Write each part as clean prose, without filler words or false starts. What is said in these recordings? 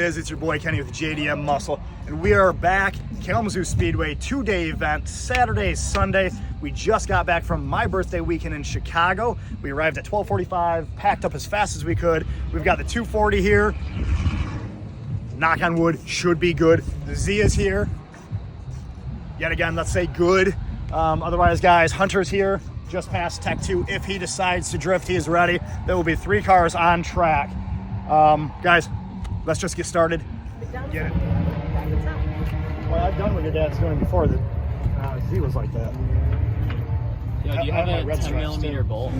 is? It's your boy Kenny with Jdm Muscle, and we are back. Kalamazoo Speedway 2-day event, Saturday, Sunday. We just got back from my birthday weekend in Chicago. We arrived at 12:45, packed up as fast as we could. We've got the 240 here. Knock on wood, should be good. The Z is here. Yet again, let's say good. Otherwise, guys, Hunter's here, just past Tech 2. If he decides to drift, he is ready. There will be 3 cars on track. Guys, let's just get started. Get it. Well, I've done what your dad's doing before. The Z was like that. Yo, do you have a 10mm bolt?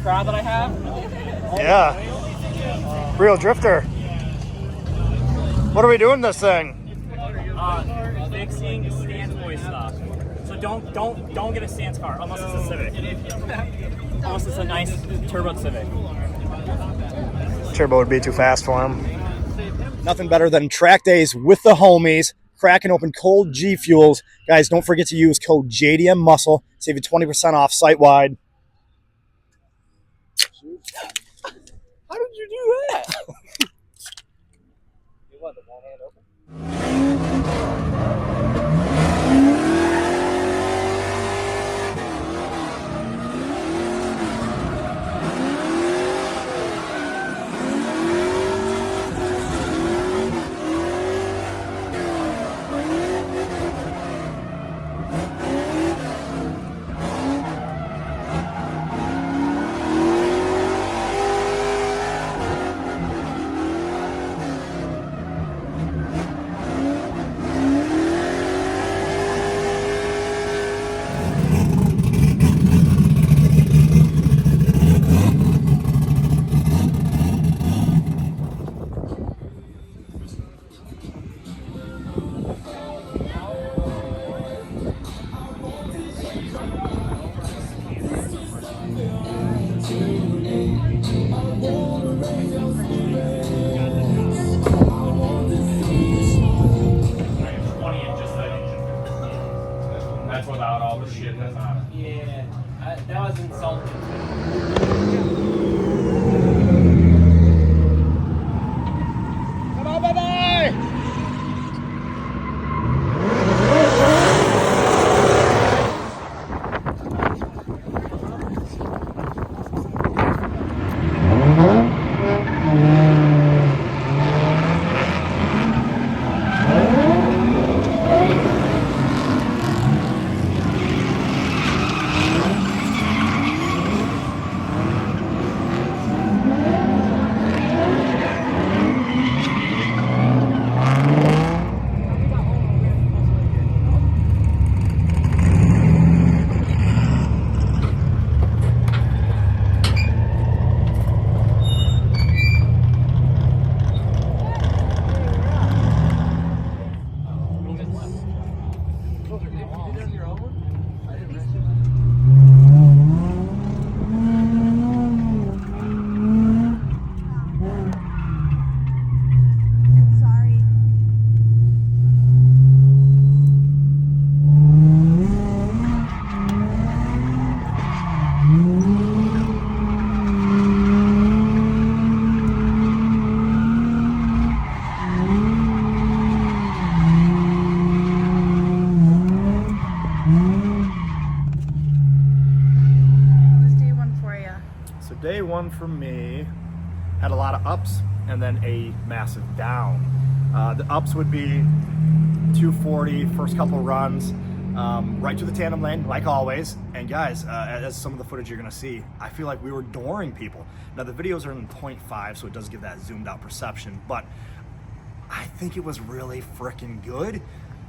crowd that I have? Yeah. Real drifter. What are we doing this thing? Fixing stance boy stuff. So don't get a stance car unless it's a Civic. Unless it's a nice turbo Civic. Turbo would be too fast for him. Nothing better than track days with the homies, cracking open cold G Fuels. Guys, don't forget to use code Jdm Muscle. Save you 20% off site-wide. How did you do that? You want the one hand open? That's without all the shit that's on it. Yeah, that was insulting. Come on, bye-bye! Day one for me had a lot of ups and then a massive down. The ups would be 240, first couple runs, right to the tandem lane, like always. And guys, as some of the footage you're gonna see, I feel like we were dooring people. Now the videos are in 0.5, so it does give that zoomed out perception, but I think it was really freaking good.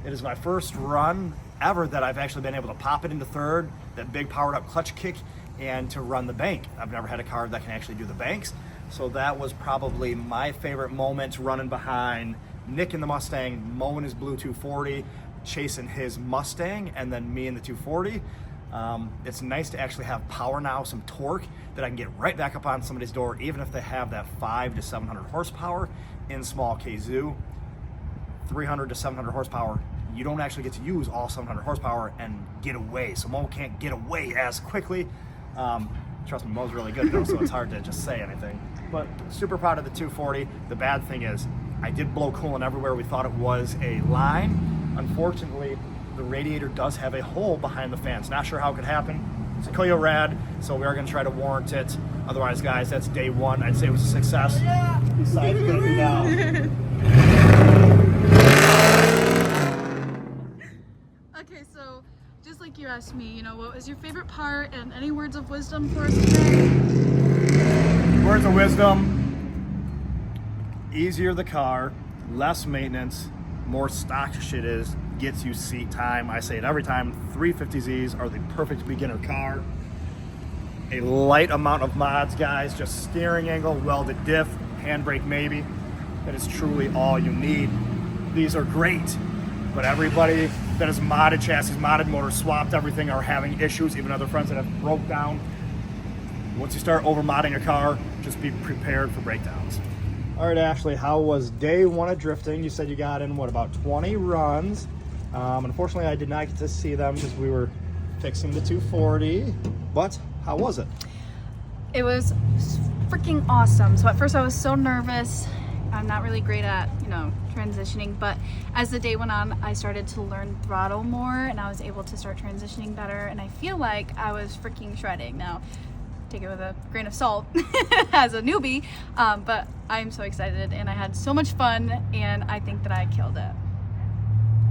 It is my first run ever that I've actually been able to pop it into third, that big powered up clutch kick, and to run the bank. I've never had a car that can actually do the banks. So that was probably my favorite moment, running behind Nick in the Mustang, mowing his blue 240, chasing his Mustang, and then me in the 240. It's nice to actually have power now, some torque that I can get right back up on somebody's door, even if they have that 500 to 700 horsepower in small Kazoo. 300 to 700 horsepower, you don't actually get to use all 700 horsepower and get away. So Mo can't get away as quickly. Trust me, Mo's really good though, so it's hard to just say anything. But super proud of the 240. The bad thing is, I did blow coolant everywhere. We thought it was a line. Unfortunately, the radiator does have a hole behind the fans. Not sure how it could happen. It's a Koyo Rad, so we are gonna try to warrant it. Otherwise, guys, that's day one. I'd say it was a success. Besides getting down. Okay, so just like you asked me, what was your favorite part, and any words of wisdom for us today? Words of wisdom: easier the car, less maintenance, more stock shit is, gets you seat time. I say it every time, 350Zs are the perfect beginner car. a light amount of mods, guys. Just steering angle, welded diff, handbrake maybe. That is truly all you need. These are great, but everybody that has modded chassis, modded motors, swapped everything are having issues, even other friends that have broke down. Once you start over modding a car, just be prepared for breakdowns. All right, Ashley, how was day one of drifting? You said you got in, what, about 20 runs. Unfortunately, I did not get to see them because we were fixing the 240, but how was it? It was freaking awesome. So at first I was so nervous. I'm not really great at, you know, transitioning, but as the day went on, I started to learn throttle more and I was able to start transitioning better, and I feel like I was freaking shredding. Now, take it with a grain of salt as a newbie, but I'm so excited and I had so much fun and I think that I killed it.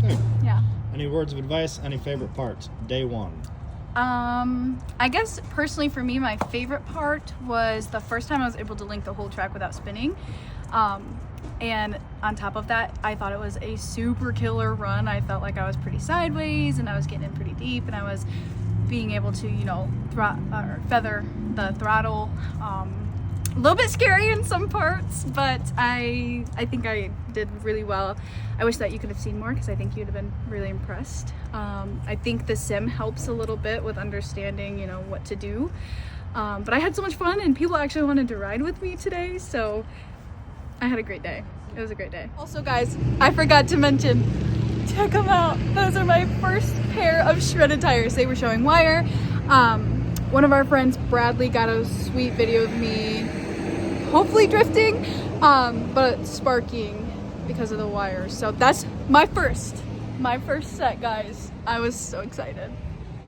Good. Yeah. Any words of advice? Any favorite parts? Day one. I guess personally for me, my favorite part was the first time I was able to link the whole track without spinning. And on top of that, I thought it was a super killer run. I felt like I was pretty sideways and I was getting in pretty deep and I was being able to, you know, feather the throttle. A little bit scary in some parts, but I think I did really well. I wish that you could have seen more because I think you'd have been really impressed. I think the sim helps a little bit with understanding, you know, what to do. But I had so much fun and people actually wanted to ride with me today, so I had a great day. It was a great day. Also, guys, I forgot to mention, check them out. Those are my first pair of shredded tires. They were showing wire. One of our friends, Bradley, got a sweet video of me hopefully drifting, but sparking because of the wires. So that's my first set, guys. I was so excited.